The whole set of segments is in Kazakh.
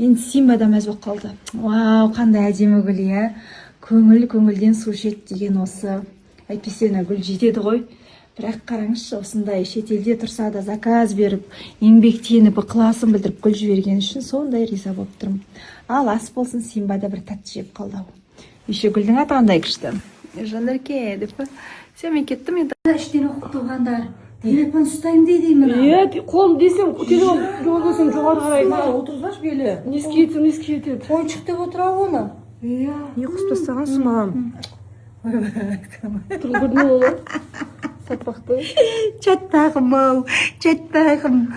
Мен Симбада мәз болып қалды. Вау, қандай әдемі гүл, иә. Көңіл көңілден су ішеді деген осы. Әйтпесе гүл жетеді ғой. Бірақ қараңызшы, осындай шетелде тұрса да заказ беріп, еңбектеніп, ықыласын білдіріп гүл жіберген үшін сондай риза болып тұрмын. Ал ас болсын, Симбада бір тәтті жеп қалды. Еще гүлдің аты қандай күшті. Жанерке деп па? Сен мен кеттім енді. Іштен оқып тұрғандар. Телефон ұстаймын дейді мына. Иә, қолым десем, телефон жоғарғысың жоғары қарайды. Отырғаш белі. Неске етеді. Ойыншық деп отыра оны. Иә. Не құс тастағансың маған? Тұрын көрдің оны? Сатпақты. Чаттағым-ау, чаттағым.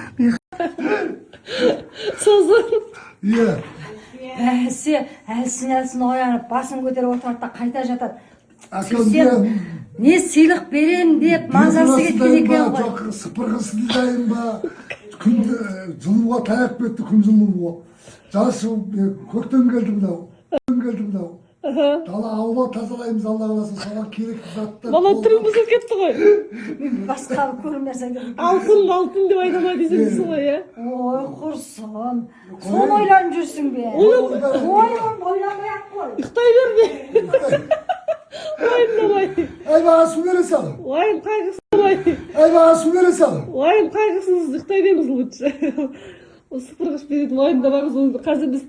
Сосын. Иә. Әлсін оянып, басын көтеріп отырады да қайта жатады. Акам Не сыйлық берем деп мазасы кеткен екен ғой. жоқ сыпырғысын дайын ба? Күн жылуға таяп кетті, күн жылуға. Жаз көктем келді мынау. Дала аула тазалаймыз, Алла қаласа, соған керекті заттар. Бала түрін бұзылып кетті ғой. Мен басқа көрмесем. Алтын деп айтама десеңіз ғой, иә. Ой, құрсын. Соны ойланып жүрсің бе? Ойланбай-ақ қой. Ұйықтай берді. Уайымдамай. Ай, маған су бере салың. Уайым қайғысыз. Ай, маған су бере салың. Уайым қайғысыз, ұйықтай беріңіз лучше. Осы сыпырғыш беретін уайымдамаңыз. Қазір біз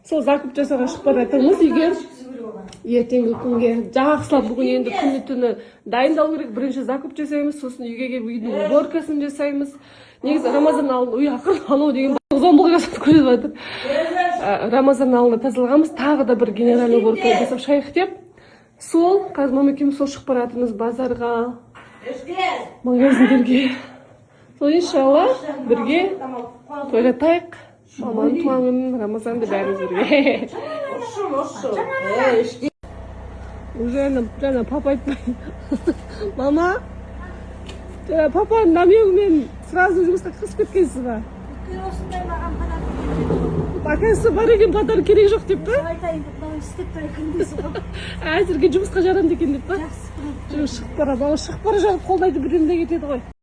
сол закуп жасауға шығып бара жатырмыз үйге. Ертеңгі күнге жақсылап бүгін енді күні түні дайындау керек. Бірінші закуп жасаймыз, сосын үйге келіп үйдің уборкасын жасаймыз. Негізі Рамазан алдында үй ақырын анау деген зомбылық жасап көріп жатыр. Рамазан алдында тазалағанбыз, тағы да бір генеральный уборка жасап шайық деп. Сол, қазір мама екеуміз сол шығып бара жатырмыз базарға, магазиндерге. Сол иншалла бірге тойлатайық. Маманың туған күнін, Рамазанды бәріміз бірге. Уже жаңа папа айтпай. Мама, папа намегімен сразу жұмысқа қысып кеткенсіз ба? Оказывается, бар екен подарок керек жоқ деп па? Әзірге жұмысқа жарамды екен деп па? Шығып бара жатып қолдайды бірінде кетеді ғой.